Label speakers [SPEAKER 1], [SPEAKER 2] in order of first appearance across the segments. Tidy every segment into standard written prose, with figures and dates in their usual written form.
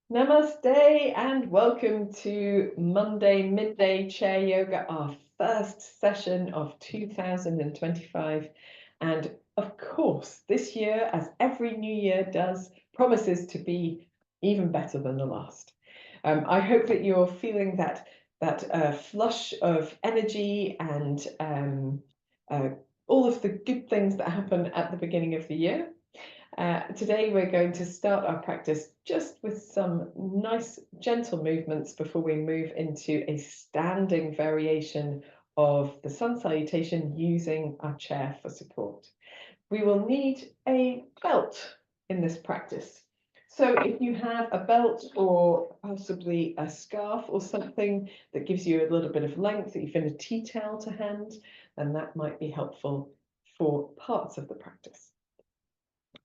[SPEAKER 1] Namaste and welcome to Monday Midday Chair Yoga, our first session of 2025. And of course, this year, as every new year does, promises to be even better than the last. I hope that you're feeling that flush of energy and all of the good things that happen at the beginning of the year. Today we're going to start our practice just with some nice gentle movements before we move into a standing variation of the sun salutation using our chair for support. We will need a belt in this practice. So if you have a belt or possibly a scarf or something that gives you a little bit of length that you find a tea towel to hand, then that might be helpful for parts of the practice.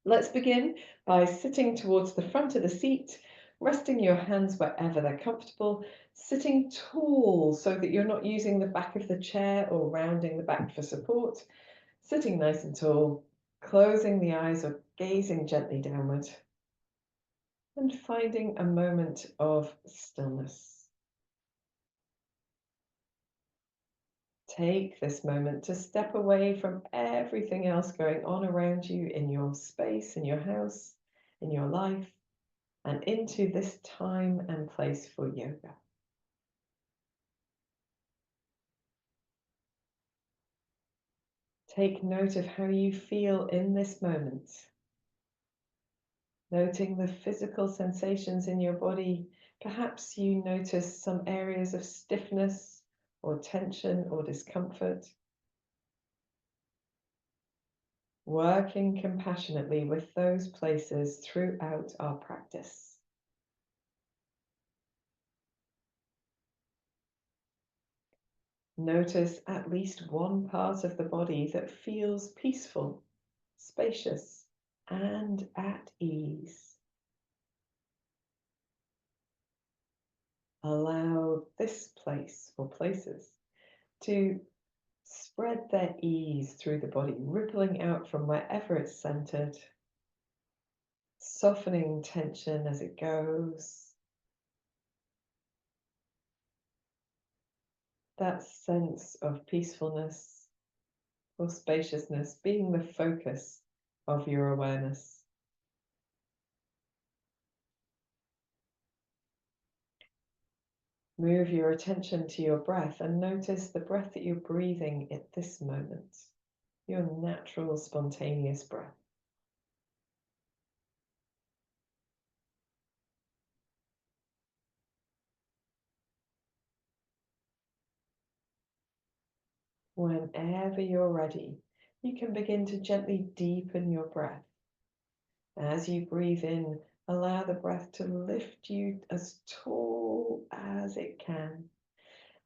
[SPEAKER 1] Let's begin by sitting towards the front of the seat, resting your hands wherever they're comfortable, sitting tall so that you're not using the back of the chair or rounding the back for support, sitting nice and tall, closing the eyes or gazing gently downward, and finding a moment of stillness. Take this moment to step away from everything else going on around you in your space, in your house, in your life, and into this time and place for yoga. Take note of how you feel in this moment, noting the physical sensations in your body. Perhaps you notice some areas of stiffness or tension or discomfort. Working compassionately with those places throughout our practice. Notice at least one part of the body that feels peaceful, spacious, and at ease. Allow this place or places to spread their ease through the body, rippling out from wherever it's centered, softening tension as it goes. That sense of peacefulness or spaciousness being the focus of your awareness. Move your attention to your breath and notice the breath that you're breathing at this moment, your natural, spontaneous breath. Whenever you're ready, you can begin to gently deepen your breath. As you breathe in, allow the breath to lift you as tall as it can.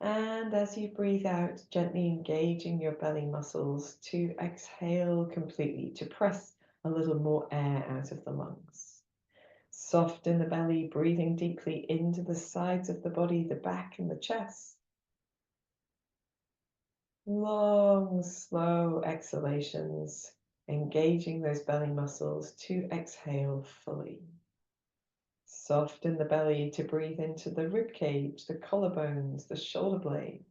[SPEAKER 1] And as you breathe out, gently engaging your belly muscles to exhale completely, to press a little more air out of the lungs. Soft in the belly, breathing deeply into the sides of the body, the back and the chest. Long, slow exhalations, engaging those belly muscles to exhale fully. Soft in the belly to breathe into the rib cage, the collarbones, the shoulder blades.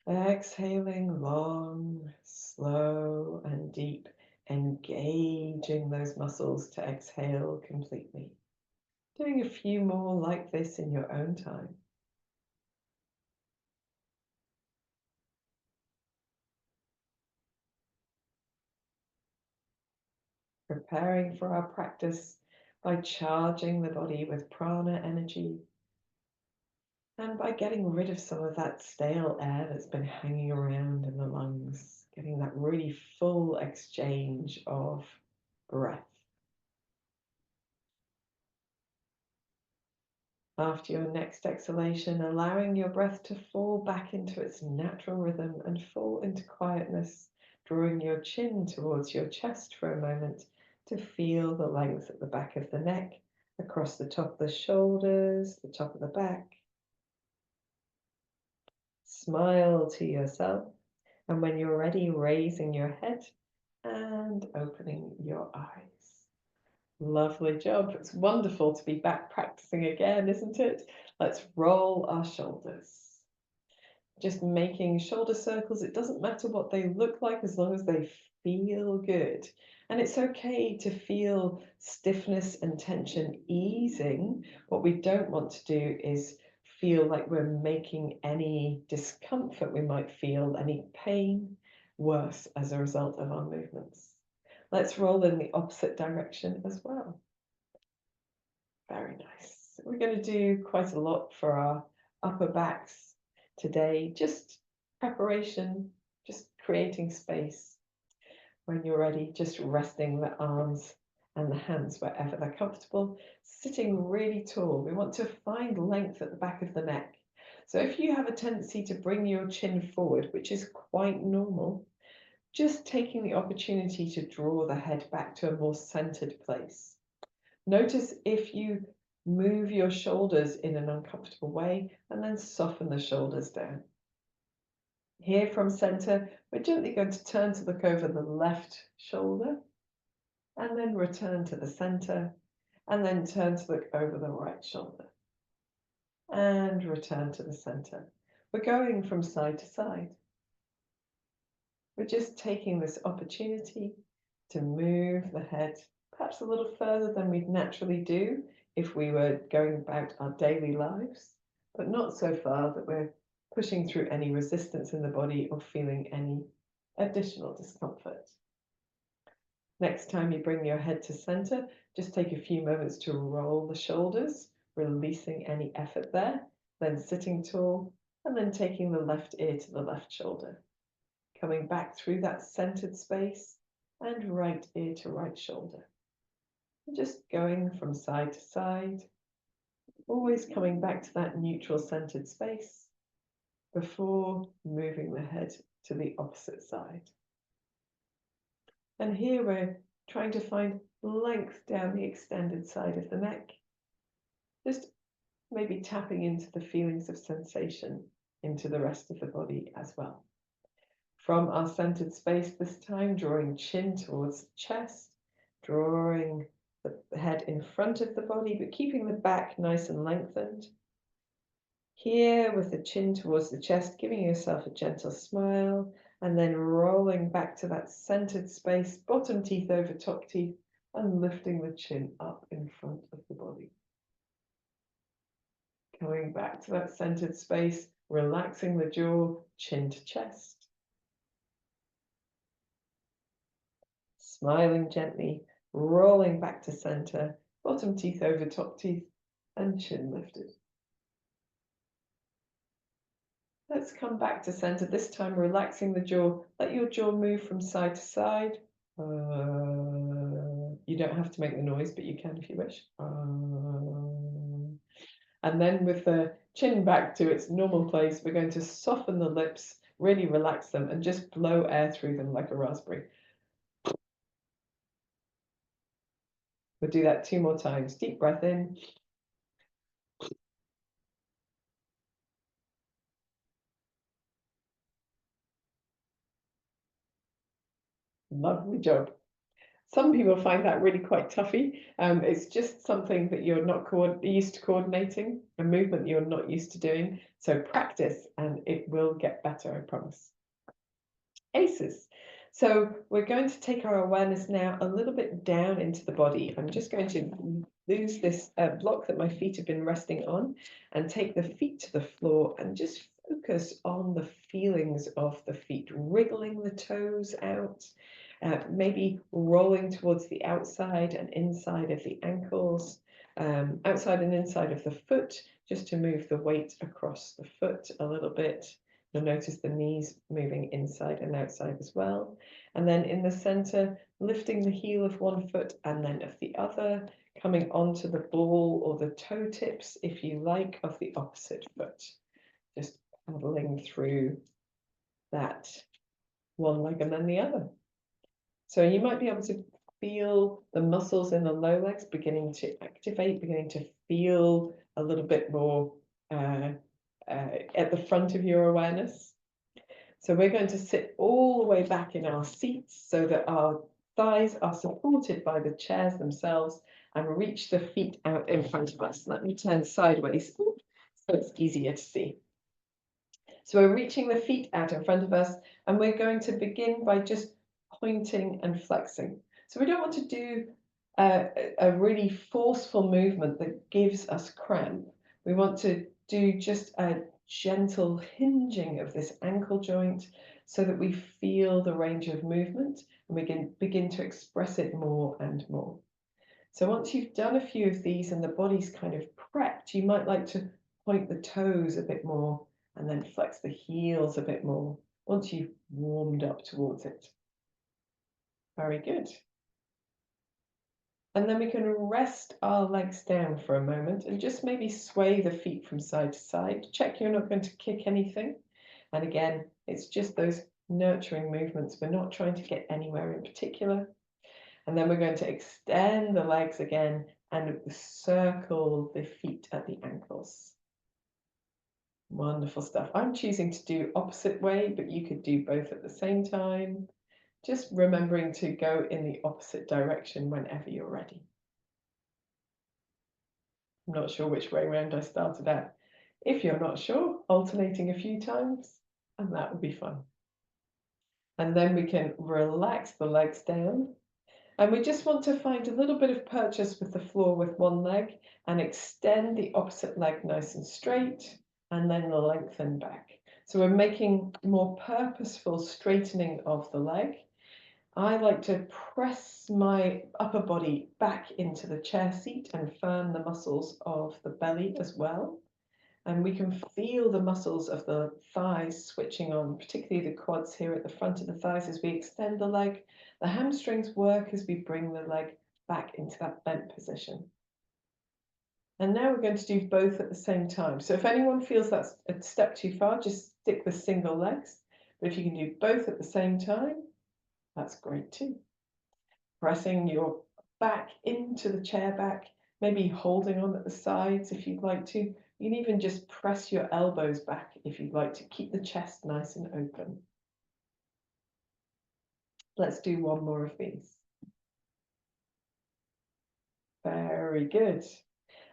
[SPEAKER 1] Exhaling long, slow, and deep, engaging those muscles to exhale completely. Doing a few more like this in your own time. Preparing for our practice by charging the body with prana energy and by getting rid of some of that stale air that's been hanging around in the lungs, getting that really full exchange of breath. After your next exhalation, allowing your breath to fall back into its natural rhythm and fall into quietness, drawing your chin towards your chest for a moment to feel the length at the back of the neck, across the top of the shoulders, the top of the back. Smile to yourself, and when you're ready, raising your head and opening your eyes. Lovely job. It's wonderful to be back practicing again, isn't it? Let's roll our shoulders. Just making shoulder circles. It doesn't matter what they look like as long as they feel good. And it's okay to feel stiffness and tension easing. What we don't want to do is feel like we're making any discomfort we might feel, any pain, worse as a result of our movements. Let's roll in the opposite direction as well. Very nice. We're going to do quite a lot for our upper backs today. Just preparation, just creating space. When you're ready, just resting the arms and the hands wherever they're comfortable, sitting really tall. We want to find length at the back of the neck. So if you have a tendency to bring your chin forward, which is quite normal, just taking the opportunity to draw the head back to a more centered place. Notice if you move your shoulders in an uncomfortable way and then soften the shoulders down. Here from center, we're gently going to turn to look over the left shoulder and then return to the center and then turn to look over the right shoulder and return to the center. We're going from side to side. We're just taking this opportunity to move the head perhaps a little further than we'd naturally do if we were going about our daily lives, but not so far that we're pushing through any resistance in the body or feeling any additional discomfort. Next time you bring your head to center, just take a few moments to roll the shoulders, releasing any effort there, then sitting tall, and then taking the left ear to the left shoulder. Coming back through that centered space and right ear to right shoulder. Just going from side to side, always coming back to that neutral centered space before moving the head to the opposite side. And here we're trying to find length down the extended side of the neck. Just maybe tapping into the feelings of sensation into the rest of the body as well. From our centered space this time, drawing chin towards the chest, drawing the head in front of the body, but keeping the back nice and lengthened. Here with the chin towards the chest, giving yourself a gentle smile, and then rolling back to that centered space, bottom teeth over top teeth, and lifting the chin up in front of the body. Coming back to that centered space, relaxing the jaw, chin to chest. Smiling gently, rolling back to center, bottom teeth over top teeth, and chin lifted. Let's come back to center, this time relaxing the jaw. Let your jaw move from side to side. You don't have to make the noise, but you can if you wish. And then with the chin back to its normal place, we're going to soften the lips, really relax them, and just blow air through them like a raspberry. We'll do that 2 more times. Deep breath in. Lovely job. Some people find that really quite toughy. It's just something that you're not used to coordinating, a movement you're not used to doing. So practice and it will get better, I promise. Aces. So we're going to take our awareness now a little bit down into the body. I'm just going to lose this block that my feet have been resting on and take the feet to the floor and just focus on the feelings of the feet, wriggling the toes out, maybe rolling towards the outside and inside of the ankles, outside and inside of the foot, just to move the weight across the foot a little bit. You'll notice the knees moving inside and outside as well. And then in the center, lifting the heel of one foot and then of the other, coming onto the ball or the toe tips, if you like, of the opposite foot. Just paddling through that one leg and then the other. So you might be able to feel the muscles in the low legs beginning to activate, beginning to feel a little bit more at the front of your awareness. So we're going to sit all the way back in our seats so that our thighs are supported by the chairs themselves, and reach the feet out in front of us. Let me turn sideways so it's easier to see. So we're reaching the feet out in front of us, and we're going to begin by just pointing and flexing. So we don't want to do a really forceful movement that gives us cramp. We want to do just a gentle hinging of this ankle joint so that we feel the range of movement and we can begin to express it more and more. So once you've done a few of these and the body's kind of prepped, you might like to point the toes a bit more and then flex the heels a bit more once you've warmed up towards it. Very good. And then we can rest our legs down for a moment and just maybe sway the feet from side to side. Check you're not going to kick anything. And again, it's just those nurturing movements. We're not trying to get anywhere in particular. And then we're going to extend the legs again and circle the feet at the ankles. Wonderful stuff. I'm choosing to do opposite way, but you could do both at the same time. Just remembering to go in the opposite direction whenever you're ready. I'm not sure which way round I started out. If you're not sure, alternating a few times, and that would be fun. And then we can relax the legs down. And we just want to find a little bit of purchase with the floor with one leg and extend the opposite leg nice and straight and then lengthen back. So we're making more purposeful straightening of the leg. I like to press my upper body back into the chair seat and firm the muscles of the belly as well. And we can feel the muscles of the thighs switching on, particularly the quads here at the front of the thighs as we extend the leg. The hamstrings work as we bring the leg back into that bent position. And now we're going to do both at the same time. So if anyone feels that's a step too far, just stick with single legs. But if you can do both at the same time, that's great too. Pressing your back into the chair back, maybe holding on at the sides if you'd like to. You can even just press your elbows back if you'd like to keep the chest nice and open. Let's do one more of these. Very good.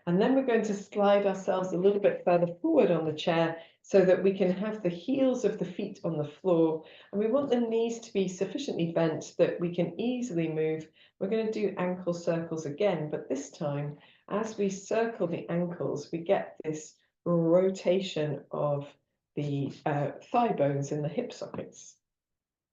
[SPEAKER 1] And then we're going to slide ourselves a little bit further forward on the chair so that we can have the heels of the feet on the floor. And we want the knees to be sufficiently bent that we can easily move. We're going to do ankle circles again, but this time, as we circle the ankles, we get this rotation of the thigh bones in the hip sockets.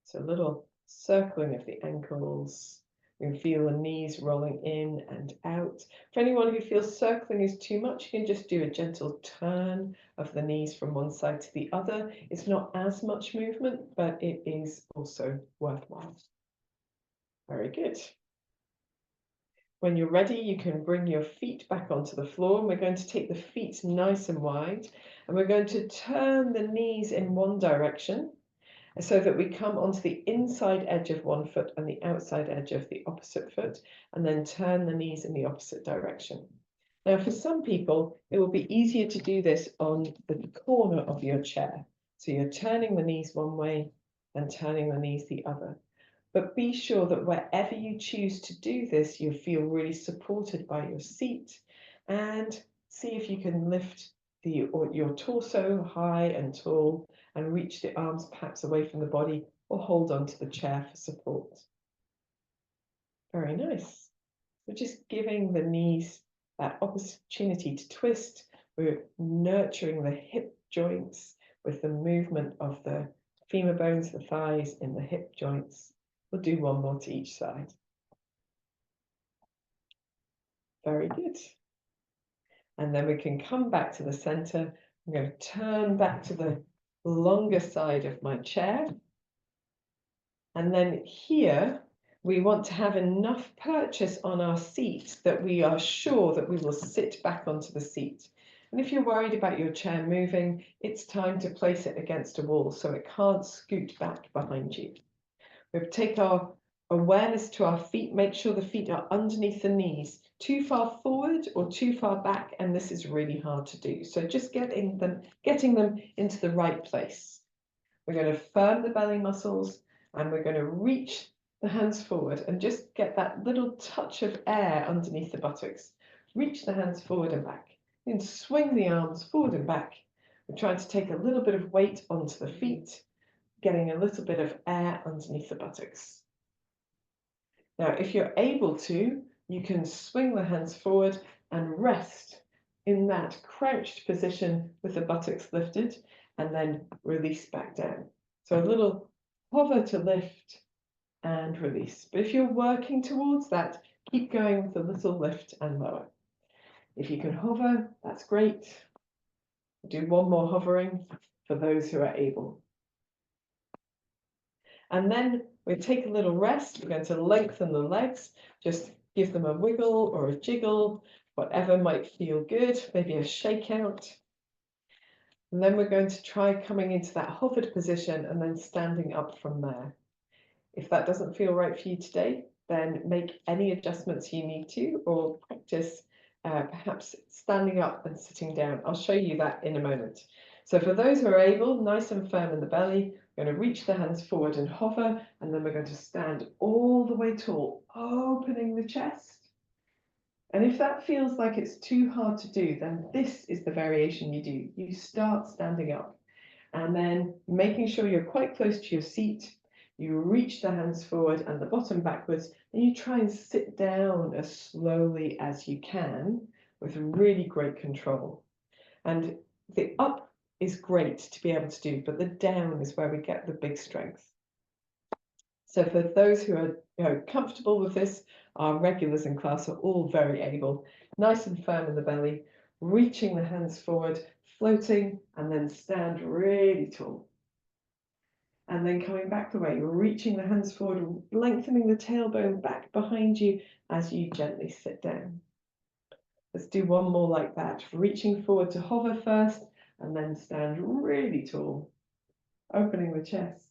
[SPEAKER 1] So a little circling of the ankles. You can feel the knees rolling in and out. For anyone who feels circling is too much, you can just do a gentle turn of the knees from one side to the other. It's not as much movement, but it is also worthwhile. Very good. When you're ready, you can bring your feet back onto the floor. And we're going to take the feet nice and wide, and we're going to turn the knees in one direction, so that we come onto the inside edge of one foot and the outside edge of the opposite foot, and then turn the knees in the opposite direction. Now, for some people, it will be easier to do this on the corner of your chair. So you're turning the knees one way and turning the knees the other. But be sure that wherever you choose to do this, you feel really supported by your seat, and see if you can lift your torso high and tall and reach the arms perhaps away from the body, or hold on to the chair for support. Very nice. We're just giving the knees that opportunity to twist. We're nurturing the hip joints with the movement of the femur bones, the thighs in the hip joints. We'll do one more to each side. Very good. And then we can come back to the center. I'm going to turn back to the longer side of my chair. And then here, we want to have enough purchase on our seat that we are sure that we will sit back onto the seat. And if you're worried about your chair moving, it's time to place it against a wall so it can't scoot back behind you. We take our awareness to our feet, make sure the feet are underneath the knees, too far forward or too far back, and this is really hard to do. So just getting them into the right place. We're going to firm the belly muscles, and we're going to reach the hands forward and just get that little touch of air underneath the buttocks. Reach the hands forward and back. Then swing the arms forward and back. We're trying to take a little bit of weight onto the feet, getting a little bit of air underneath the buttocks. Now, if you're able to, you can swing the hands forward and rest in that crouched position with the buttocks lifted and then release back down. So a little hover to lift and release. But if you're working towards that, keep going with a little lift and lower. If you can hover, that's great. Do one more hovering for those who are able. And then we take a little rest. We're going to lengthen the legs, just give them a wiggle or a jiggle, whatever might feel good, maybe a shakeout. And then we're going to try coming into that hovered position and then standing up from there. If that doesn't feel right for you today, then make any adjustments you need to, or practice perhaps standing up and sitting down. I'll show you that in a moment. So for those who are able, nice and firm in the belly, we're going to reach the hands forward and hover, and then we're going to stand all the way tall, opening the chest. And if that feels like it's too hard to do, then this is the variation you do. You start standing up, and then making sure you're quite close to your seat. You reach the hands forward and the bottom backwards, and you try and sit down as slowly as you can with really great control. And the up is great to be able to do, but the down is where we get the big strength. So for those who are comfortable with this, our regulars in class are all very able, nice and firm in the belly, reaching the hands forward, floating, and then stand really tall. And then coming back the way, you're reaching the hands forward, lengthening the tailbone back behind you as you gently sit down. Let's do one more like that, reaching forward to hover first, and then stand really tall, opening the chest,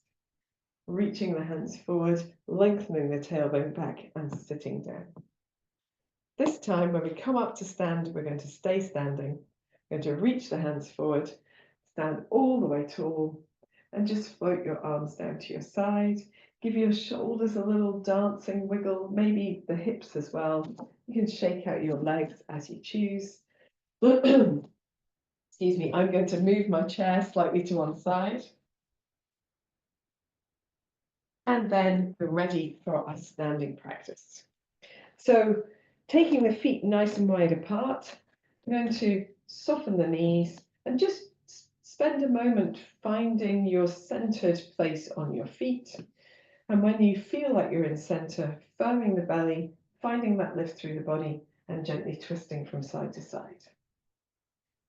[SPEAKER 1] reaching the hands forward, lengthening the tailbone back, and sitting down. This time, when we come up to stand, we're going to stay standing. We're going to reach the hands forward, stand all the way tall, and just float your arms down to your side. Give your shoulders a little dancing wiggle, maybe the hips as well. You can shake out your legs as you choose. Excuse me, I'm going to move my chair slightly to one side. And then we're ready for our standing practice. So taking the feet nice and wide apart, I'm going to soften the knees and just spend a moment finding your centered place on your feet. And when you feel like you're in center, firming the belly, finding that lift through the body, and gently twisting from side to side.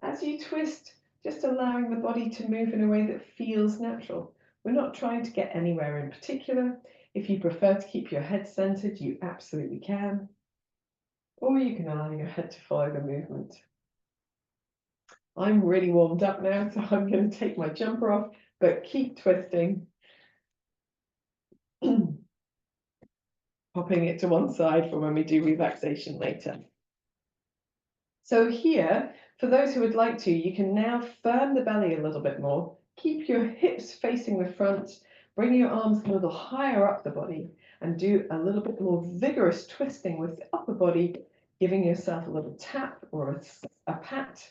[SPEAKER 1] As you twist, just allowing the body to move in a way that feels natural. We're not trying to get anywhere in particular. If you prefer to keep your head centered, you absolutely can. Or you can allow your head to follow the movement. I'm really warmed up now, so I'm going to take my jumper off, but keep twisting. Popping it to one side for when we do relaxation later. So here, for those who would like to, you can now firm the belly a little bit more. Keep your hips facing the front, bring your arms a little higher up the body, and do a little bit more vigorous twisting with the upper body, giving yourself a little tap or a pat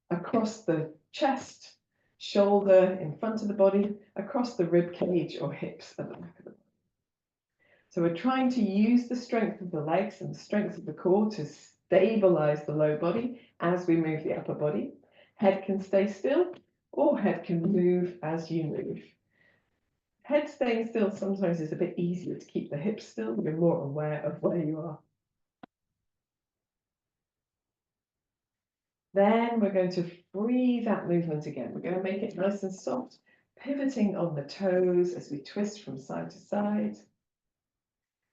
[SPEAKER 1] across the chest, shoulder in front of the body, across the rib cage or hips at the back of the body. So we're trying to use the strength of the legs and the strength of the core to stabilize the low body as we move the upper body. Head can stay still, or head can move as you move. Head staying still sometimes is a bit easier to keep the hips still. You're more aware of where you are. Then we're going to free that movement again. We're going to make it nice and soft, pivoting on the toes as we twist from side to side.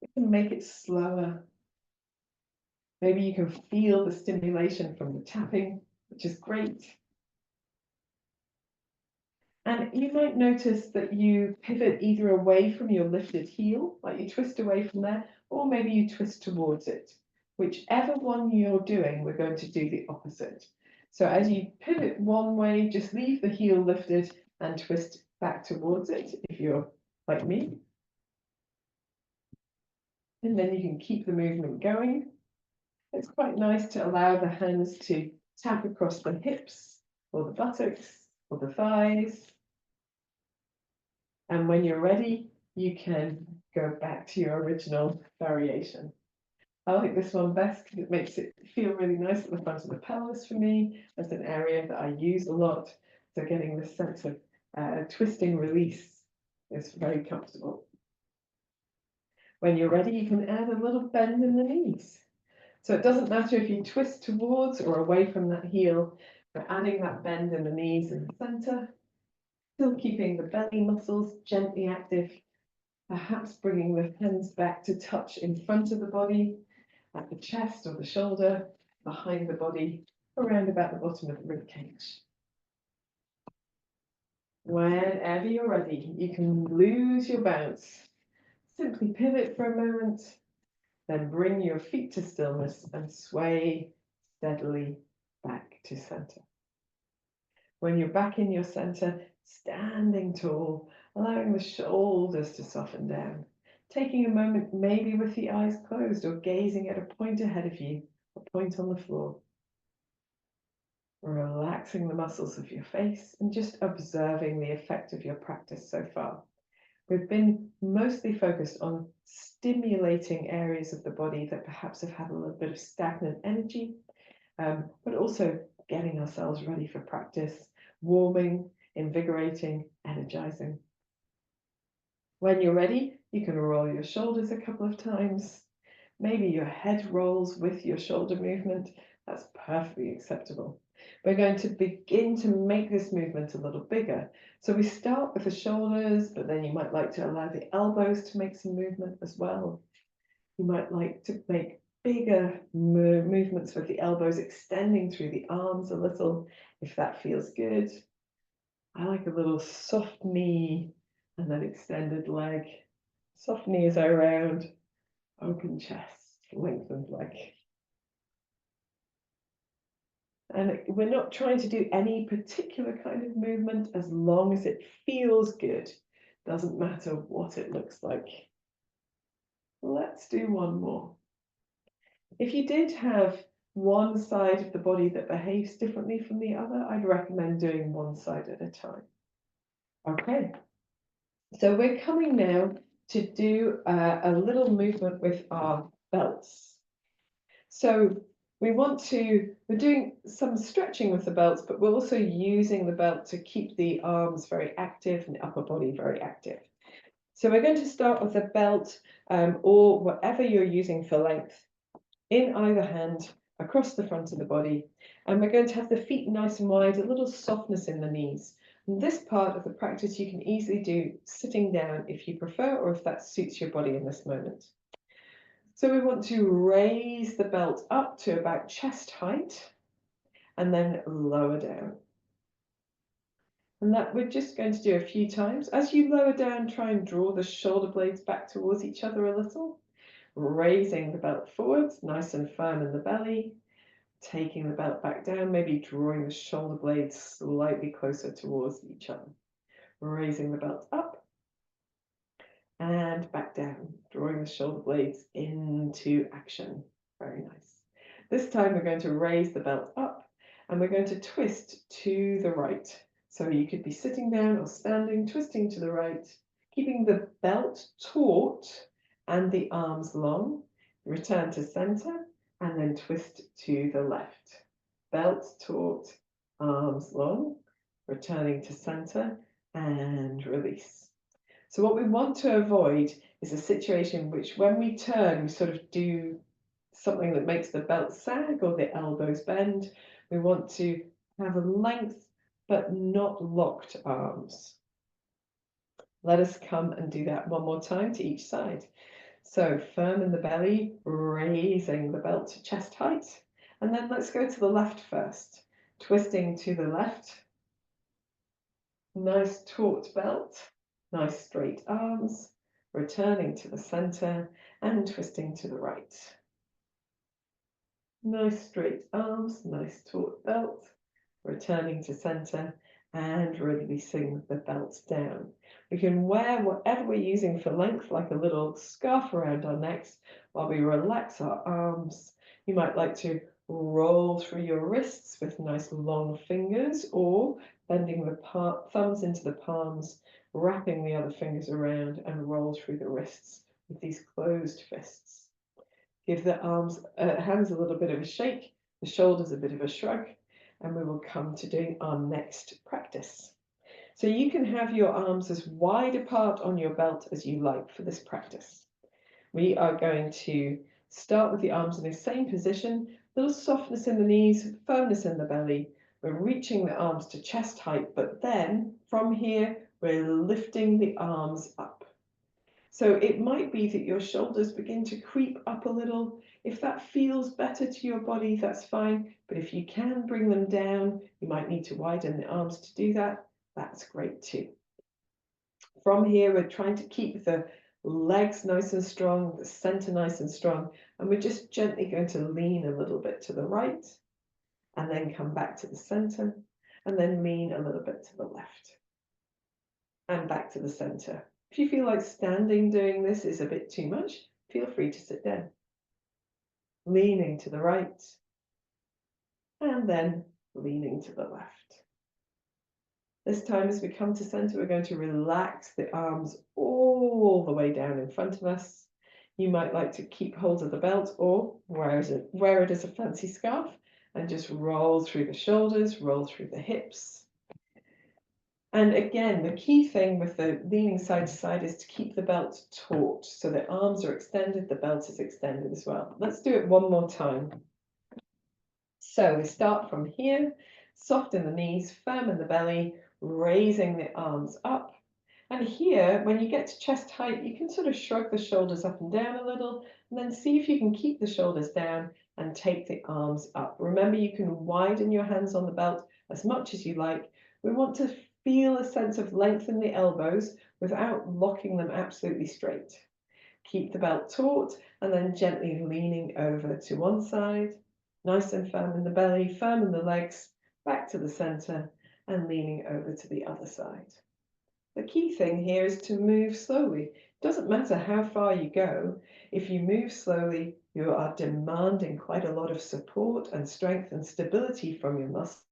[SPEAKER 1] We can make it slower. Maybe you can feel the stimulation from the tapping, which is great. And you might notice that you pivot either away from your lifted heel, like you twist away from there, or maybe you twist towards it. Whichever one you're doing, we're going to do the opposite. So as you pivot one way, just leave the heel lifted and twist back towards it if you're like me. And then you can keep the movement going. It's quite nice to allow the hands to tap across the hips or the buttocks or the thighs. And when you're ready, you can go back to your original variation. I like this one best because it makes it feel really nice at the front of the pelvis for me. That's an area that I use a lot. So getting this sense of twisting release is very comfortable. When you're ready, you can add a little bend in the knees. So it doesn't matter if you twist towards or away from that heel, but adding that bend in the knees in the center, still keeping the belly muscles gently active, perhaps bringing the hands back to touch in front of the body, at the chest or the shoulder, behind the body, around about the bottom of the rib cage. Whenever you're ready, you can lose your bounce. Simply pivot for a moment, then bring your feet to stillness and sway steadily back to center. When you're back in your center, standing tall, allowing the shoulders to soften down, taking a moment maybe with the eyes closed or gazing at a point ahead of you, a point on the floor. Relaxing the muscles of your face and just observing the effect of your practice so far. We've been mostly focused on stimulating areas of the body that perhaps have had a little bit of stagnant energy, but also getting ourselves ready for practice, warming, invigorating, energizing. When you're ready, you can roll your shoulders a couple of times. Maybe your head rolls with your shoulder movement. That's perfectly acceptable. We're going to begin to make this movement a little bigger. So we start with the shoulders, but then you might like to allow the elbows to make some movement as well. You might like to make bigger movements with the elbows extending through the arms a little, if that feels good. I like a little soft knee and then extended leg. Soft knee as I round, open chest, lengthened leg. And we're not trying to do any particular kind of movement as long as it feels good. Doesn't matter what it looks like. Let's do one more. If you did have one side of the body that behaves differently from the other, I'd recommend doing one side at a time. Okay, so we're coming now to do a little movement with our belts. So we're doing some stretching with the belts, but we're also using the belt to keep the arms very active and the upper body very active. So we're going to start with a belt or whatever you're using for length in either hand across the front of the body. And we're going to have the feet nice and wide, a little softness in the knees. And this part of the practice you can easily do sitting down if you prefer, or if that suits your body in this moment. So we want to raise the belt up to about chest height and then lower down. And that we're just going to do a few times. As you lower down, try and draw the shoulder blades back towards each other a little, raising the belt forwards, nice and firm in the belly, taking the belt back down, maybe drawing the shoulder blades slightly closer towards each other, raising the belt up and back down, drawing the shoulder blades into action. Very nice. This time we're going to raise the belt up and we're going to twist to the right. So you could be sitting down or standing, twisting to the right, keeping the belt taut and the arms long. Return to center and then twist to the left. Belt taut, arms long, returning to center and release. So what we want to avoid is a situation in which when we turn, we sort of do something that makes the belt sag or the elbows bend. We want to have a length, but not locked arms. Let us come and do that one more time to each side. So firm in the belly, raising the belt to chest height. And then let's go to the left first. Twisting to the left. Nice taut belt. Nice straight arms, returning to the center and twisting to the right. Nice straight arms, nice taut belt, returning to center and releasing the belt down. We can wear whatever we're using for length, like a little scarf around our necks, while we relax our arms. You might like to roll through your wrists with nice long fingers, or bending the thumbs into the palms, wrapping the other fingers around, and roll through the wrists with these closed fists. Give the hands a little bit of a shake, the shoulders a bit of a shrug, and we will come to doing our next practice. So you can have your arms as wide apart on your belt as you like for this practice. We are going to start with the arms in the same position, little softness in the knees, firmness in the belly. We're reaching the arms to chest height, but then from here, we're lifting the arms up. So it might be that your shoulders begin to creep up a little. If that feels better to your body, that's fine. But if you can bring them down, you might need to widen the arms to do that. That's great too. From here, we're trying to keep the legs nice and strong, the center nice and strong, and we're just gently going to lean a little bit to the right, and then come back to the center, and then lean a little bit to the left, and back to the center. If you feel like standing doing this is a bit too much, feel free to sit down. Leaning to the right, and then leaning to the left. This time, as we come to center, we're going to relax the arms all the way down in front of us. You might like to keep hold of the belt or wear it as a fancy scarf and just roll through the shoulders, roll through the hips. And again, the key thing with the leaning side to side is to keep the belt taut. So the arms are extended, the belt is extended as well. Let's do it one more time. So we start from here, soft in the knees, firm in the belly, raising the arms up. And here, when you get to chest height, you can sort of shrug the shoulders up and down a little, and then see if you can keep the shoulders down and take the arms up. Remember, you can widen your hands on the belt as much as you like. We want to feel a sense of length in the elbows without locking them absolutely straight. Keep the belt taut and then gently leaning over to one side, nice and firm in the belly, firm in the legs, back to the center and leaning over to the other side. The key thing here is to move slowly. It doesn't matter how far you go. If you move slowly, you are demanding quite a lot of support and strength and stability from your muscles.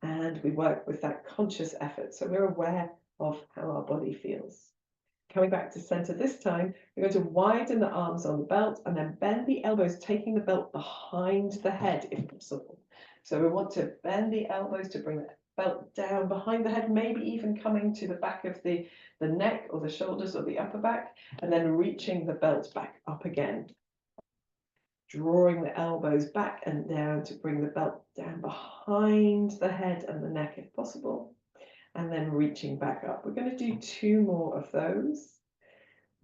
[SPEAKER 1] And we work with that conscious effort. So we're aware of how our body feels. Coming back to center this time, we're going to widen the arms on the belt and then bend the elbows, taking the belt behind the head if possible. So we want to bend the elbows to bring the belt down behind the head, maybe even coming to the back of the neck or the shoulders or the upper back, and then reaching the belt back up again. Drawing the elbows back and down to bring the belt down behind the head and the neck if possible, and then reaching back up. We're going to do 2 more of those.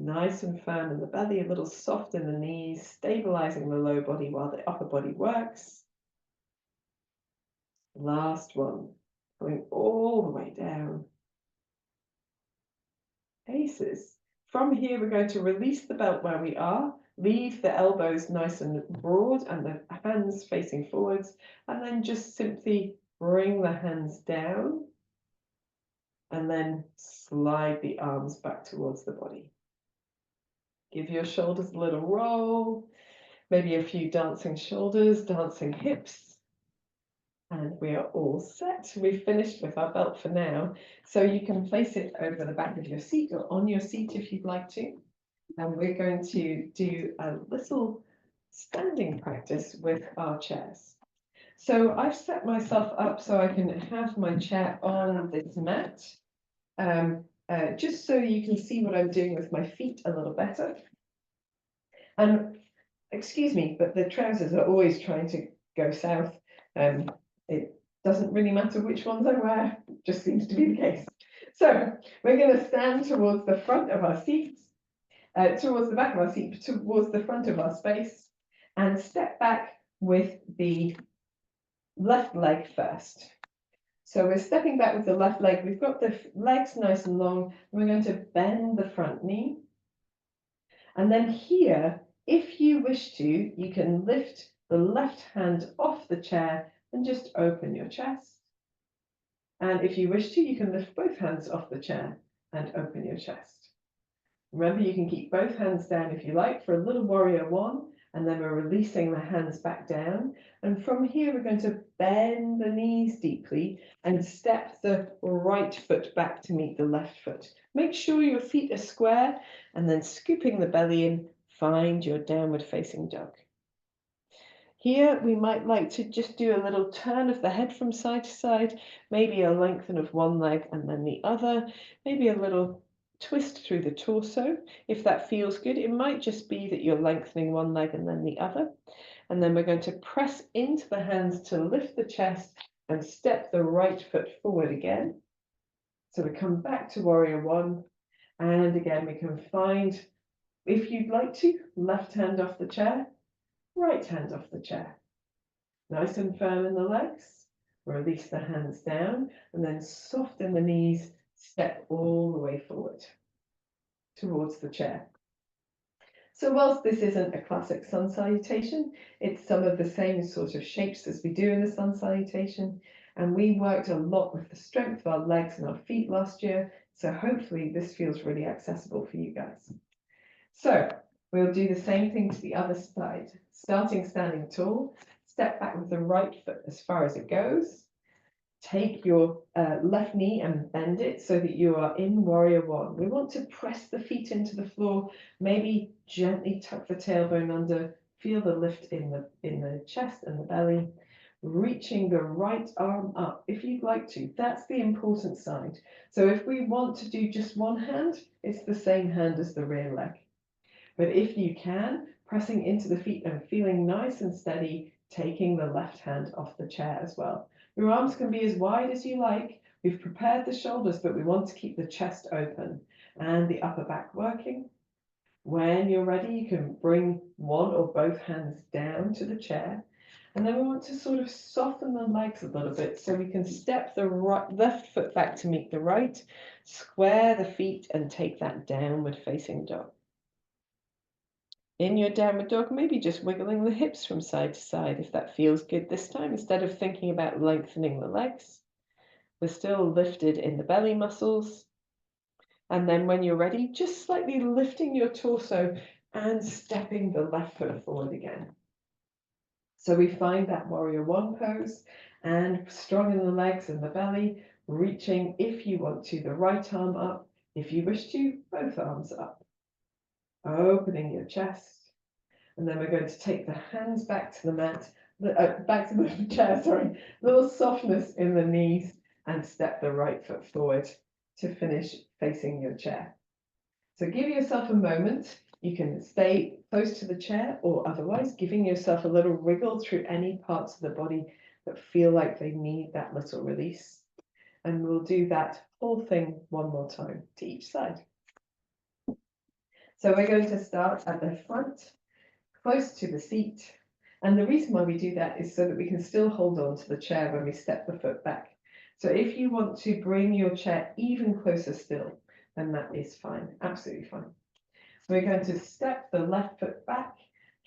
[SPEAKER 1] Nice and firm in the belly, a little soft in the knees, stabilizing the low body while the upper body works. Last one, going all the way down. Aces. From here, we're going to release the belt where we are, leave the elbows nice and broad and the hands facing forwards, and then just simply bring the hands down and then slide the arms back towards the body. Give your shoulders a little roll, maybe a few dancing shoulders, dancing hips. And we are all set. We've finished with our belt for now. So you can place it over the back of your seat or on your seat if you'd like to. And we're going to do a little standing practice with our chairs. So I've set myself up so I can have my chair on this mat, just so you can see what I'm doing with my feet a little better. And excuse me, but the trousers are always trying to go south. It doesn't really matter which ones I wear, it just seems to be the case. So we're going to stand towards the front of our seats, towards the back of our seat, towards the front of our space, and step back with the left leg first. So we're stepping back with the left leg. We've got the legs nice and long, and we're going to bend the front knee. And then here, if you wish to, you can lift the left hand off the chair and just open your chest. And if you wish to, you can lift both hands off the chair and open your chest. Remember, you can keep both hands down if you like for a little warrior one, and then we're releasing the hands back down. And from here, we're going to bend the knees deeply and step the right foot back to meet the left foot. Make sure your feet are square, and then scooping the belly in, find your downward facing dog. Here, we might like to just do a little turn of the head from side to side, maybe a lengthen of one leg and then the other, maybe a little twist through the torso. If that feels good, it might just be that you're lengthening one leg and then the other. And then we're going to press into the hands to lift the chest and step the right foot forward again. So we come back to warrior one. And again, we can find, if you'd like to, left hand off the chair, right hand off the chair. Nice and firm in the legs. Release the hands down and then soften the knees, step all the way forward towards the chair. So whilst this isn't a classic sun salutation, it's some of the same sort of shapes as we do in the sun salutation. And we worked a lot with the strength of our legs and our feet last year. So hopefully this feels really accessible for you guys. So we'll do the same thing to the other side. Starting standing tall, step back with the right foot as far as it goes. Take your left knee and bend it so that you are in warrior one. We want to press the feet into the floor, maybe gently tuck the tailbone under, feel the lift in the chest and the belly, reaching the right arm up if you'd like to. That's the important side. So if we want to do just one hand, it's the same hand as the rear leg. But if you can, pressing into the feet and feeling nice and steady, taking the left hand off the chair as well. Your arms can be as wide as you like. We've prepared the shoulders, but we want to keep the chest open and the upper back working. When you're ready, you can bring one or both hands down to the chair. And then we want to sort of soften the legs a little bit so we can step the left foot back to meet the right, square the feet and take that downward facing dog. In your downward dog, maybe just wiggling the hips from side to side if that feels good this time, instead of thinking about lengthening the legs. We're still lifted in the belly muscles. And then when you're ready, just slightly lifting your torso and stepping the left foot forward again. So we find that warrior one pose and strong in the legs and the belly, reaching, if you want to, the right arm up. If you wish to, both arms up. Opening your chest, and then we're going to take the hands back to the mat, back to the chair, sorry, little softness in the knees, and step the right foot forward to finish facing your chair. So give yourself a moment. You can stay close to the chair or otherwise giving yourself a little wriggle through any parts of the body that feel like they need that little release. And we'll do that whole thing one more time to each side. So we're going to start at the front, close to the seat. And the reason why we do that is so that we can still hold on to the chair when we step the foot back. So if you want to bring your chair even closer still, then that is fine, absolutely fine. We're going to step the left foot back,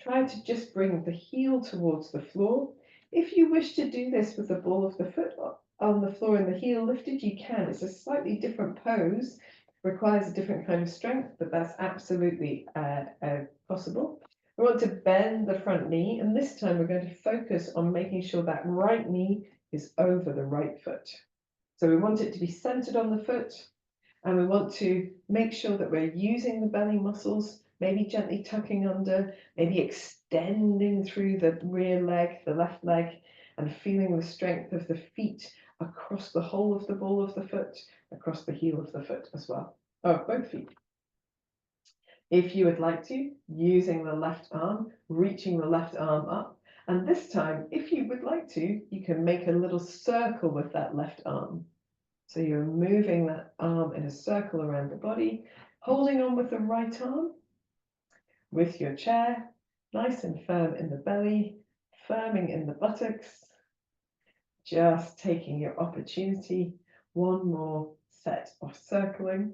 [SPEAKER 1] try to just bring the heel towards the floor. If you wish to do this with the ball of the foot on the floor and the heel lifted, you can. It's a slightly different pose, requires a different kind of strength, but that's absolutely possible. We want to bend the front knee, and this time we're going to focus on making sure that right knee is over the right foot. So we want it to be centered on the foot, and we want to make sure that we're using the belly muscles, maybe gently tucking under, maybe extending through the rear leg, the left leg, and feeling the strength of the feet across the whole of the ball of the foot, across the heel of the foot as well. Oh, both feet. If you would like to, using the left arm, reaching the left arm up. And this time, if you would like to, you can make a little circle with that left arm. So you're moving that arm in a circle around the body, holding on with the right arm, with your chair, nice and firm in the belly, firming in the buttocks. Just taking your opportunity, one more set of circling.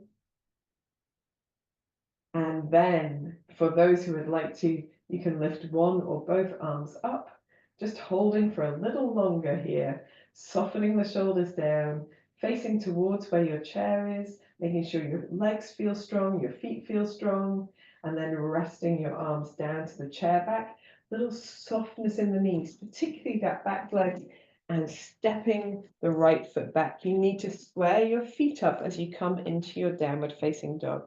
[SPEAKER 1] And then for those who would like to, you can lift one or both arms up Just holding for a little longer here, softening the shoulders down, facing towards where your chair is, making sure your legs feel strong, your feet feel strong, and then resting your arms down to the chair back. Little softness in the knees, particularly that back leg, and stepping the right foot back. You need to square your feet up as you come into your downward facing dog.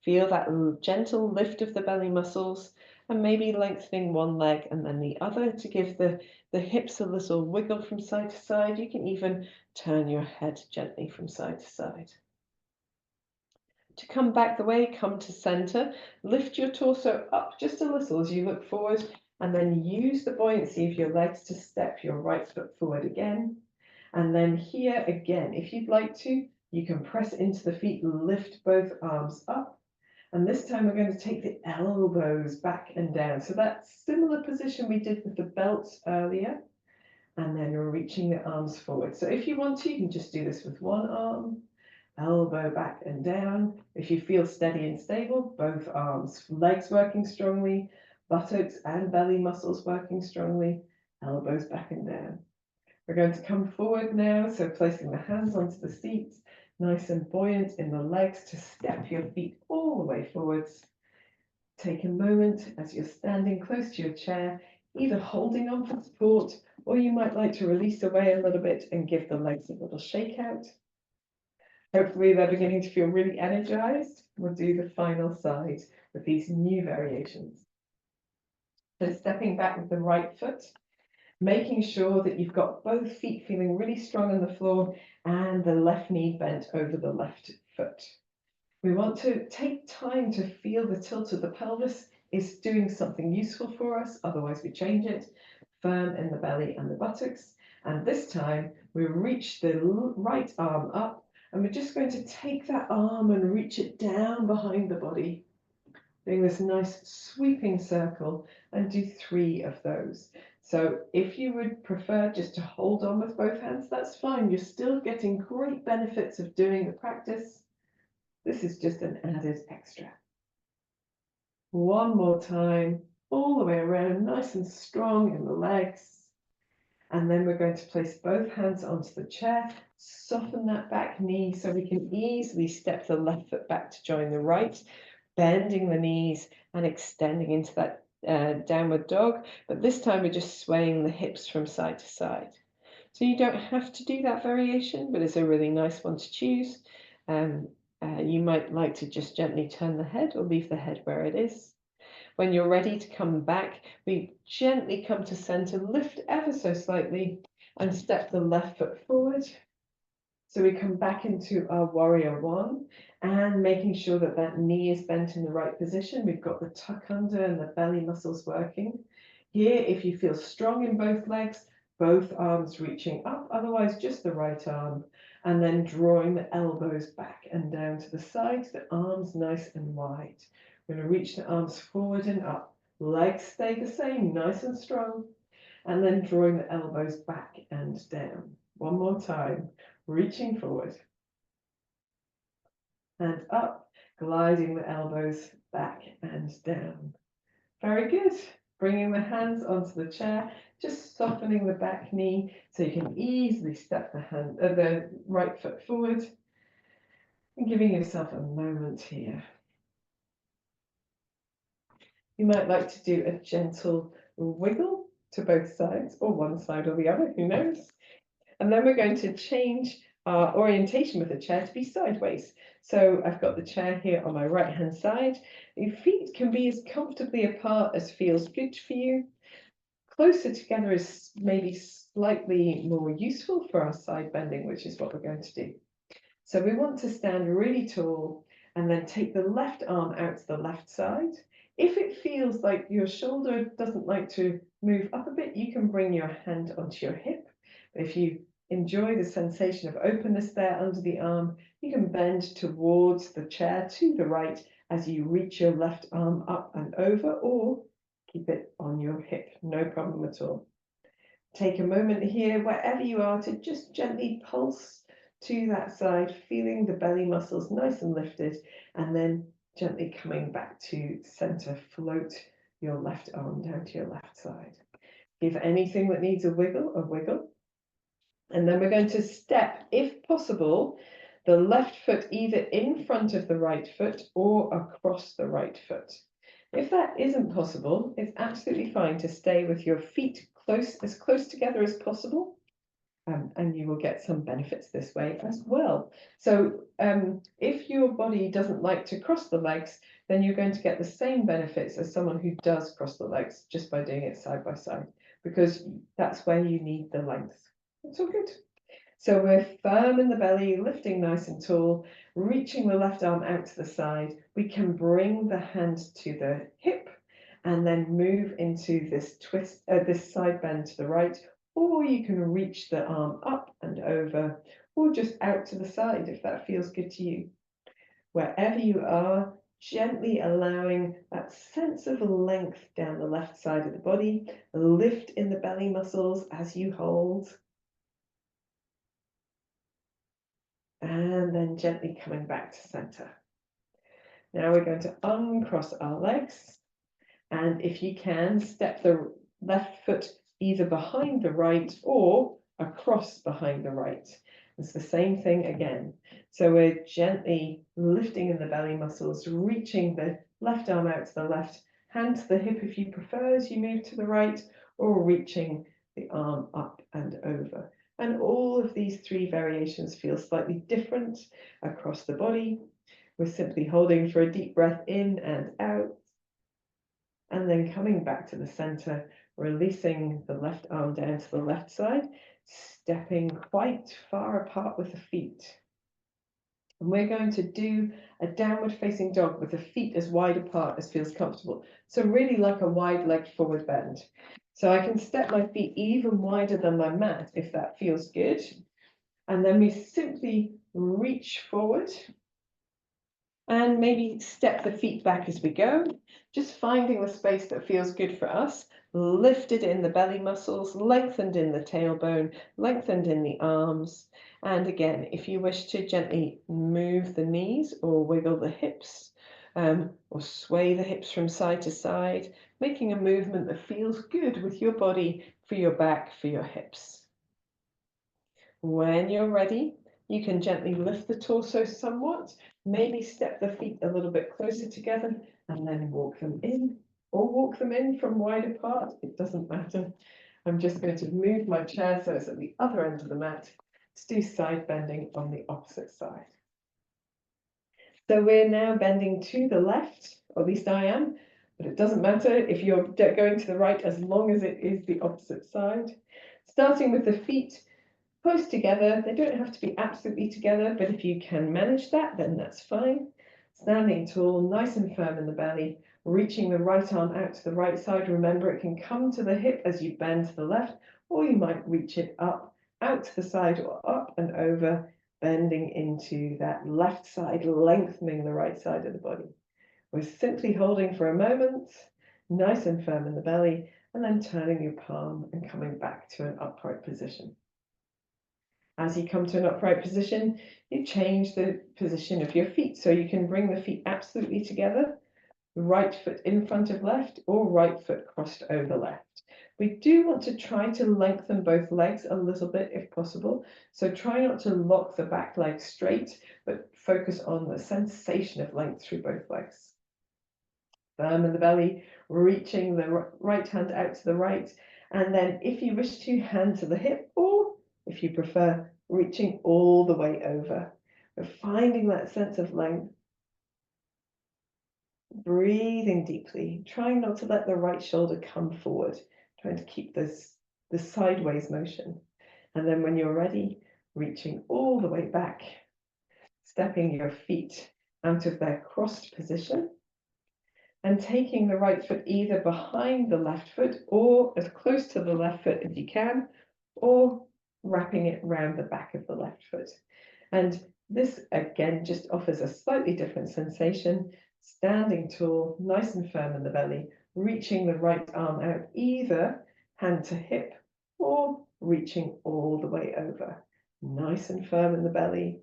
[SPEAKER 1] Feel that gentle lift of the belly muscles, and maybe lengthening one leg and then the other to give the hips a little wiggle from side to side. You can even turn your head gently from side to side. To come back the way, come to center, lift your torso up just a little as you look forward, and then use the buoyancy of your legs to step your right foot forward again. And then here again, if you'd like to, you can press into the feet, lift both arms up. And this time we're going to take the elbows back and down. So that similar position we did with the belts earlier, and then reaching the arms forward. So if you want to, you can just do this with one arm, elbow back and down. If you feel steady and stable, both arms, legs working strongly, buttocks and belly muscles working strongly, elbows back and down. We're going to come forward now, so placing the hands onto the seats, nice and buoyant in the legs to step your feet all the way forwards. Take a moment as you're standing close to your chair, either holding on for support, or you might like to release away a little bit and give the legs a little shake out. Hopefully they're beginning to feel really energized. We'll do the final side with these new variations. So stepping back with the right foot, making sure that you've got both feet feeling really strong on the floor and the left knee bent over the left foot. We want to take time to feel the tilt of the pelvis is doing something useful for us, otherwise we change it. Firm in the belly and the buttocks. And this time we reach the right arm up, and we're just going to take that arm and reach it down behind the body, doing this nice sweeping circle, and do 3 of those. So if you would prefer just to hold on with both hands, that's fine. You're still getting great benefits of doing the practice. This is just an added extra. One more time, all the way around, nice and strong in the legs. And then we're going to place both hands onto the chair, soften that back knee so we can easily step the left foot back to join the right, bending the knees and extending into that downward dog. But this time we're just swaying the hips from side to side. So you don't have to do that variation, but it's a really nice one to choose. You might like to just gently turn the head or leave the head where it is. When you're ready to come back, we gently come to center, lift ever so slightly, and step the left foot forward. So we come back into our warrior one, and making sure that that knee is bent in the right position. We've got the tuck under and the belly muscles working. Here, if you feel strong in both legs, both arms reaching up, otherwise just the right arm, and then drawing the elbows back and down to the sides, the arms nice and wide. We're going to reach the arms forward and up. Legs stay the same, nice and strong, and then drawing the elbows back and down. One more time, reaching forward and up, gliding the elbows back and down. Very good. Bringing the hands onto the chair, just softening the back knee so you can easily step the right foot forward, and giving yourself a moment here. You might like to do a gentle wiggle to both sides, or one side or the other, who knows? And then we're going to change our orientation with the chair to be sideways. So I've got the chair here on my right hand side. Your feet can be as comfortably apart as feels good for you. Closer together is maybe slightly more useful for our side bending, which is what we're going to do. So we want to stand really tall and then take the left arm out to the left side. If it feels like your shoulder doesn't like to move up a bit, you can bring your hand onto your hip. If you enjoy the sensation of openness there under the arm, you can bend towards the chair to the right as you reach your left arm up and over, or keep it on your hip, no problem at all. Take a moment here, wherever you are, to just gently pulse to that side, feeling the belly muscles nice and lifted, and then gently coming back to center. Float your left arm down to your left side. Give anything that needs a wiggle, a wiggle. And then we're going to step, if possible, the left foot either in front of the right foot or across the right foot. If that isn't possible, it's absolutely fine to stay with your feet as close together as possible. And you will get some benefits this way as well. So if your body doesn't like to cross the legs, then you're going to get the same benefits as someone who does cross the legs just by doing it side by side, because that's where you need the length. It's all good. So we're firm in the belly, lifting nice and tall, reaching the left arm out to the side. We can bring the hand to the hip and then move into this twist, this side bend to the right, or you can reach the arm up and over, or just out to the side if that feels good to you. Wherever you are, gently allowing that sense of length down the left side of the body, lift in the belly muscles as you hold. And then gently coming back to center. Now we're going to uncross our legs. And if you can, step the left foot either behind the right or across behind the right. It's the same thing again. So we're gently lifting in the belly muscles, reaching the left arm out to the left, hand to the hip if you prefer as you move to the right, or reaching the arm up and over. And all of these three variations feel slightly different across the body. We're simply holding for a deep breath in and out, and then coming back to the center, releasing the left arm down to the left side, stepping quite far apart with the feet. And we're going to do a downward facing dog with the feet as wide apart as feels comfortable. So really like a wide leg forward bend. So I can step my feet even wider than my mat if that feels good. And then we simply reach forward and maybe step the feet back as we go, just finding the space that feels good for us, lifted in the belly muscles, lengthened in the tailbone, lengthened in the arms. And again, if you wish to gently move the knees or wiggle the hips, or sway the hips from side to side, making a movement that feels good with your body, for your back, for your hips. When you're ready, you can gently lift the torso somewhat, maybe step the feet a little bit closer together, and then walk them in, or walk them in from wide apart. It doesn't matter. I'm just going to move my chair so it's at the other end of the mat to do side bending on the opposite side. So we're now bending to the left, or at least I am, but it doesn't matter if you're going to the right as long as it is the opposite side. Starting with the feet close together. They don't have to be absolutely together, but if you can manage that, then that's fine. Standing tall, nice and firm in the belly, reaching the right arm out to the right side. Remember, it can come to the hip as you bend to the left, or you might reach it up, out to the side, or up and over, bending into that left side, lengthening the right side of the body. We're simply holding for a moment, nice and firm in the belly, and then turning your palm and coming back to an upright position. As you come to an upright position, you change the position of your feet. So you can bring the feet absolutely together, right foot in front of left, or right foot crossed over left. We do want to try to lengthen both legs a little bit if possible. So try not to lock the back leg straight, but focus on the sensation of length through both legs. Firm in the belly, reaching the right hand out to the right. And then if you wish to, hand to the hip, or if you prefer, reaching all the way over. We're finding that sense of length. Breathing deeply, trying not to let the right shoulder come forward, trying to keep this sideways motion. And then when you're ready, reaching all the way back, stepping your feet out of their crossed position, and taking the right foot either behind the left foot or as close to the left foot as you can, or wrapping it round the back of the left foot. And this again just offers a slightly different sensation. Standing tall, nice and firm in the belly, reaching the right arm out, either hand to hip or reaching all the way over. Nice and firm in the belly,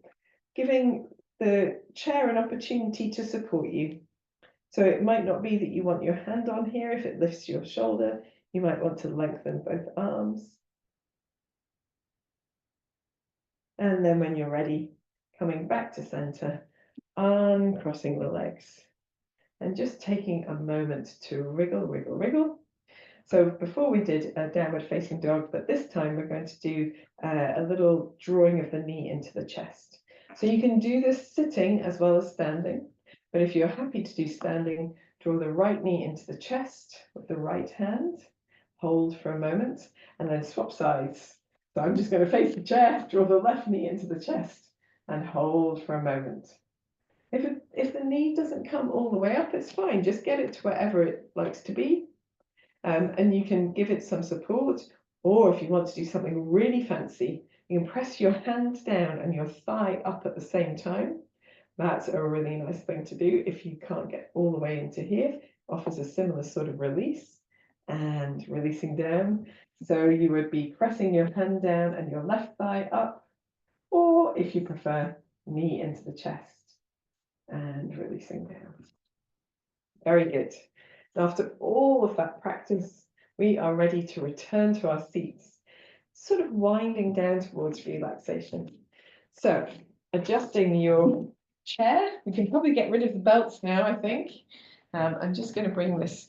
[SPEAKER 1] giving the chair an opportunity to support you. So it might not be that you want your hand on here if it lifts your shoulder. You might want to lengthen both arms. And then when you're ready, coming back to center, uncrossing the legs and just taking a moment to wriggle, wriggle, wriggle. So before we did a downward facing dog, but this time we're going to do a little drawing of the knee into the chest. So you can do this sitting as well as standing, but if you're happy to do standing, draw the right knee into the chest with the right hand, hold for a moment, and then swap sides. So I'm just going to face the chair, draw the left knee into the chest, and hold for a moment. If the knee doesn't come all the way up, it's fine. Just get it to wherever it likes to be. And you can give it some support, or if you want to do something really fancy, you can press your hand down and your thigh up at the same time. That's a really nice thing to do if you can't get all the way into here. Offers a similar sort of release and releasing down. So you would be pressing your hand down and your left thigh up, or if you prefer, knee into the chest and releasing down. Very good. After all of that practice, we are ready to return to our seats, sort of winding down towards relaxation. So, adjusting your chair, we can probably get rid of the belts now, I think. I'm just going to bring this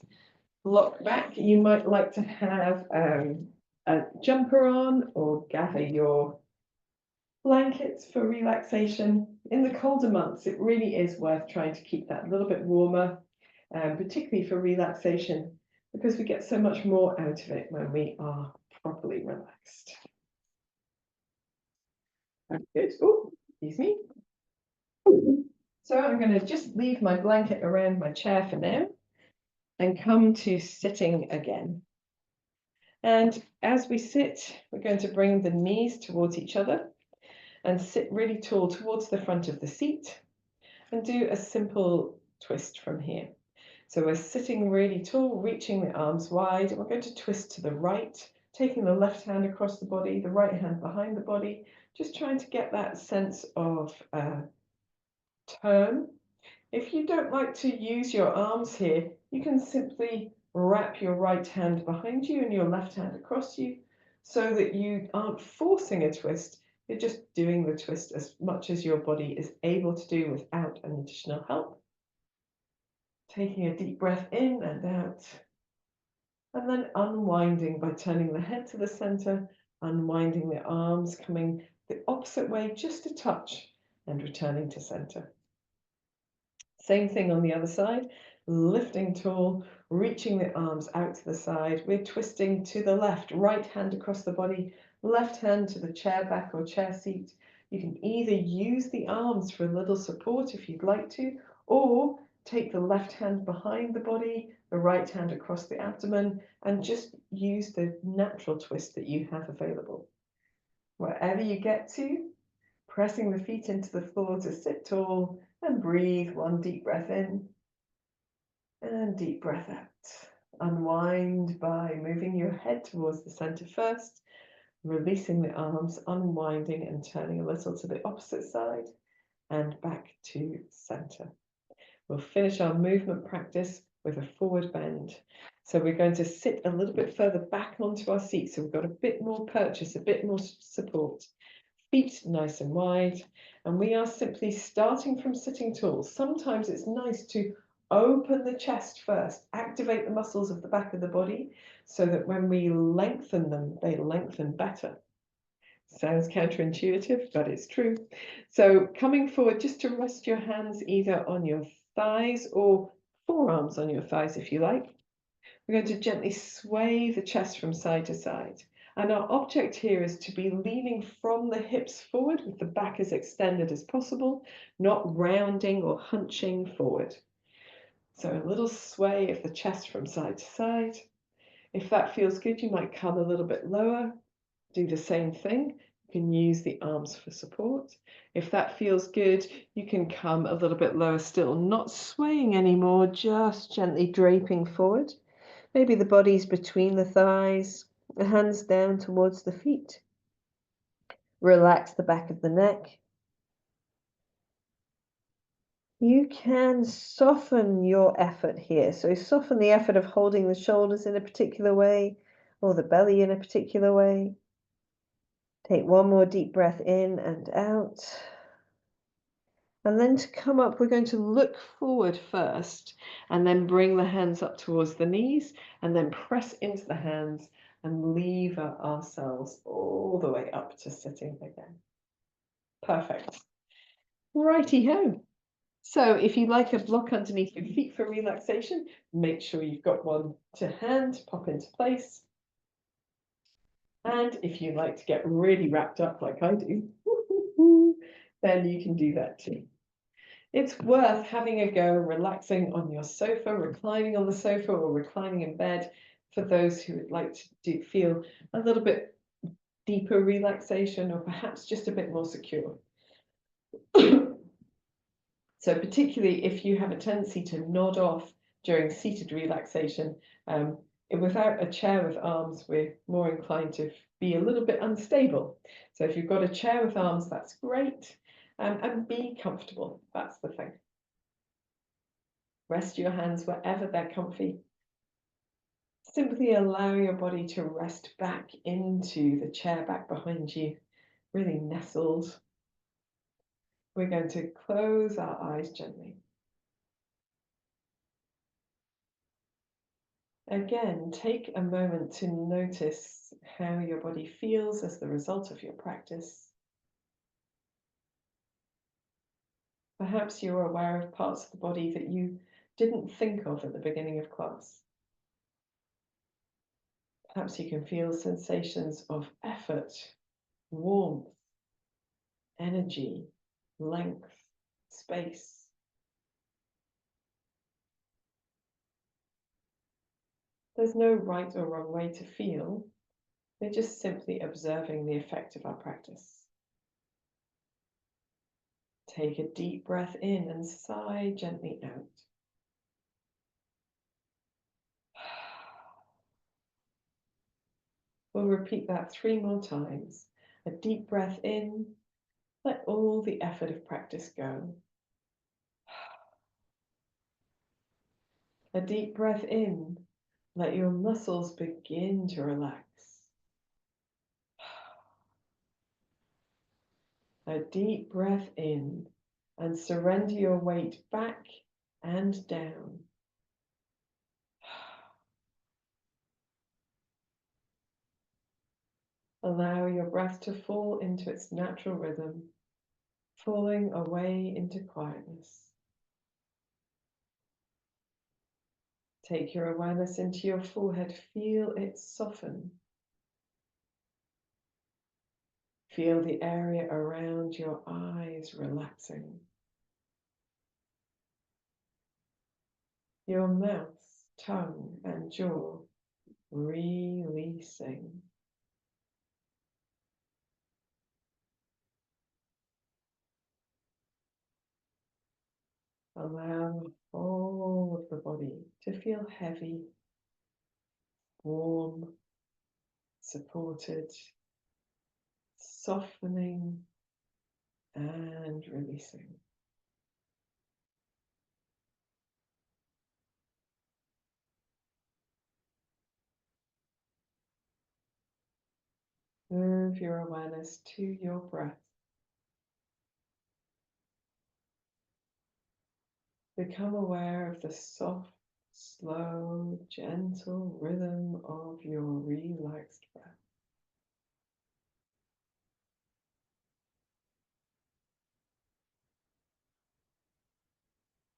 [SPEAKER 1] block back. You might like to have a jumper on or gather your blankets for relaxation. In the colder months, it really is worth trying to keep that a little bit warmer, particularly for relaxation, because we get so much more out of it when we are properly relaxed. Good. Oh, excuse me. So I'm going to just leave my blanket around my chair for now and come to sitting again. And as we sit, we're going to bring the knees towards each other and sit really tall towards the front of the seat and do a simple twist from here. So we're sitting really tall, reaching the arms wide, and we're going to twist to the right, taking the left hand across the body, the right hand behind the body, just trying to get that sense of turn. If you don't like to use your arms here, you can simply wrap your right hand behind you and your left hand across you so that you aren't forcing a twist. You're just doing the twist as much as your body is able to do without an additional help. Taking a deep breath in and out. And then unwinding by turning the head to the center, unwinding the arms, coming the opposite way just a touch and returning to center. Same thing on the other side, lifting tall, reaching the arms out to the side. We're twisting to the left, right hand across the body, left hand to the chair back or chair seat. You can either use the arms for a little support if you'd like to, or take the left hand behind the body, the right hand across the abdomen, and just use the natural twist that you have available. Wherever you get to, pressing the feet into the floor to sit tall, and breathe one deep breath in and deep breath out. Unwind by moving your head towards the center first, releasing the arms, unwinding and turning a little to the opposite side and back to center. We'll finish our movement practice with a forward bend. So we're going to sit a little bit further back onto our seat, so we've got a bit more purchase, a bit more support. Feet nice and wide, and we are simply starting from sitting tall. Sometimes it's nice to open the chest first, activate the muscles of the back of the body so that when we lengthen them, they lengthen better. Sounds counterintuitive, but it's true. So coming forward, just to rest your hands either on your thighs or forearms on your thighs if you like. We're going to gently sway the chest from side to side. And our object here is to be leaning from the hips forward with the back as extended as possible, not rounding or hunching forward. So a little sway of the chest from side to side. If that feels good, you might come a little bit lower. Do the same thing. You can use the arms for support. If that feels good, you can come a little bit lower still, not swaying anymore, just gently draping forward. Maybe the body's between the thighs, the hands down towards the feet. Relax the back of the neck.
[SPEAKER 2] You can soften your effort here. So soften the effort of holding the shoulders in a particular way or the belly in a particular way. Take one more deep breath in and out. And then to come up, we're going to look forward first and then bring the hands up towards the knees and then press into the hands and lever ourselves all the way up to sitting again. Perfect. Righty ho. So if you like a block underneath your feet for relaxation, make sure you've got one to hand, pop into place. And if you like to get really wrapped up like I do, then you can do that too. It's worth having a go relaxing on your sofa, reclining on the sofa or reclining in bed for those who would like to feel a little bit deeper relaxation or perhaps just a bit more secure. So particularly if you have a tendency to nod off during seated relaxation, without a chair with arms, we're more inclined to be a little bit unstable. So if you've got a chair with arms, that's great. And be comfortable, that's the thing. Rest your hands wherever they're comfy. Simply allow your body to rest back into the chair back behind you, really nestled. We're going to close our eyes gently. Again, take a moment to notice how your body feels as the result of your practice. Perhaps you're aware of parts of the body that you didn't think of at the beginning of class. Perhaps you can feel sensations of effort, warmth, energy, length, space. There's no right or wrong way to feel. We're just simply observing the effect of our practice. Take a deep breath in and sigh gently out. We'll repeat that 3 more times. A deep breath in, let all the effort of practice go. A deep breath in, let your muscles begin to relax. A deep breath in and surrender your weight back and down. Allow your breath to fall into its natural rhythm, falling away into quietness. Take your awareness into your forehead, feel it soften. Feel the area around your eyes relaxing. Your mouth, tongue, and jaw releasing. Allow the whole of the body to feel heavy, warm, supported, softening and releasing. Move your awareness to your breath. Become aware of the soft, slow, gentle rhythm of your relaxed breath.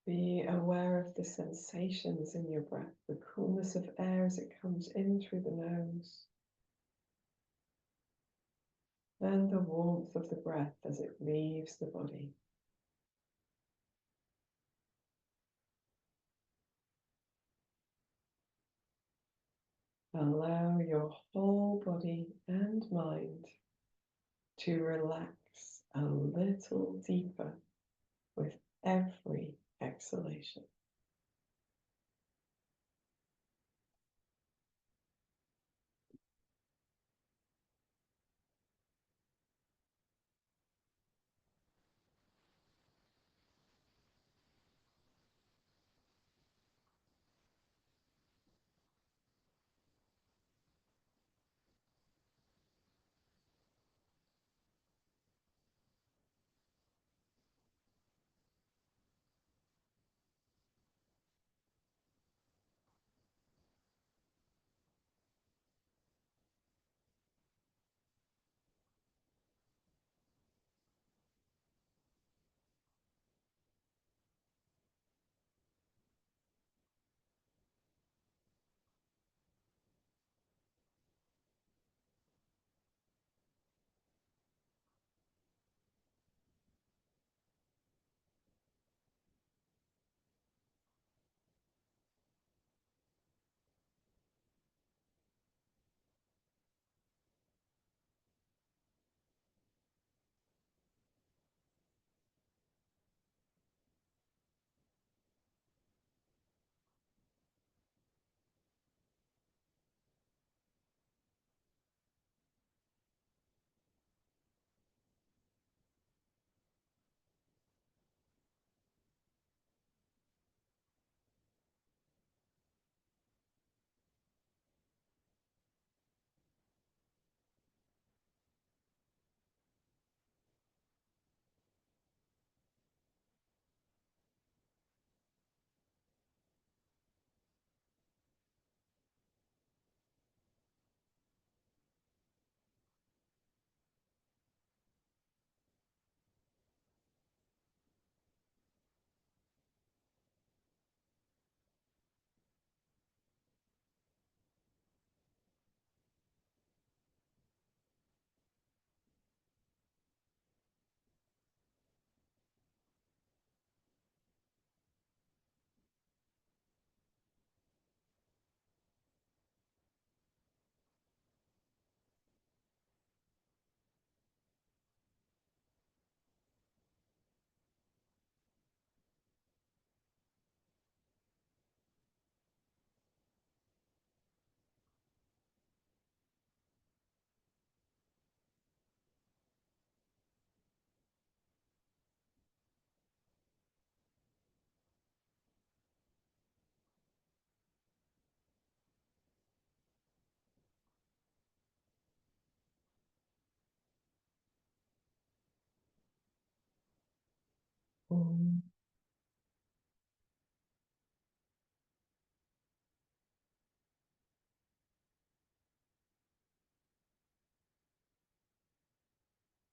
[SPEAKER 2] Be aware of the sensations in your breath, the coolness of air as it comes in through the nose, and the warmth of the breath as it leaves the body. Allow your whole body and mind to relax a little deeper with every exhalation.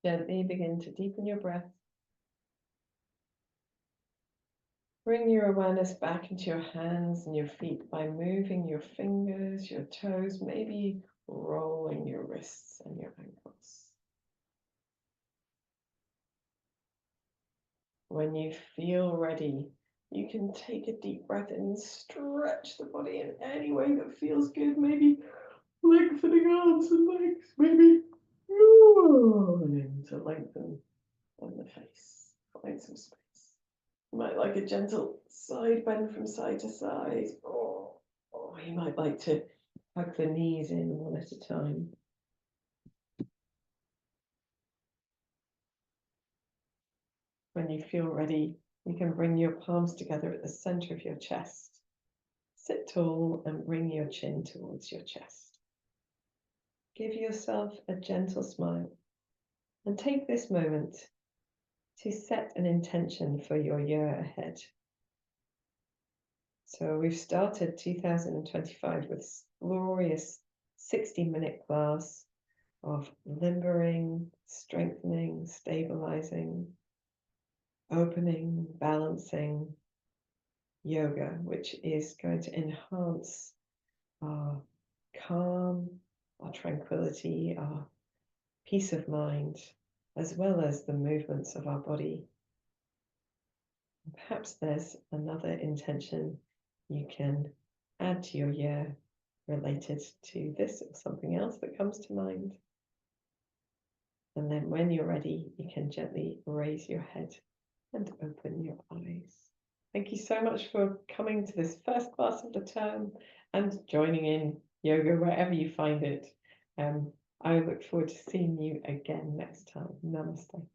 [SPEAKER 1] Gently begin to deepen your breath. Bring your awareness back into your hands and your feet by moving your fingers, your toes, maybe rolling your wrists and your ankles. When you feel ready, you can take a deep breath and stretch the body in any way that feels good. Maybe lengthening arms and legs, maybe to lengthen on the face. Find some space. You might like a gentle side bend from side to side, or you might like to hug the knees in one at a time. When you feel ready, you can bring your palms together at the center of your chest. Sit tall and bring your chin towards your chest. Give yourself a gentle smile and take this moment to set an intention for your year ahead. So we've started 2025 with glorious 60-minute class of limbering, strengthening, stabilizing, opening, balancing yoga, which is going to enhance our calm, our tranquility, our peace of mind, as well as the movements of our body. Perhaps there's another intention you can add to your year related to this or something else that comes to mind. And then when you're ready, you can gently raise your head and open your eyes. Thank you so much for coming to this first class of the term and joining in yoga wherever you find it. I look forward to seeing you again next time. Namaste.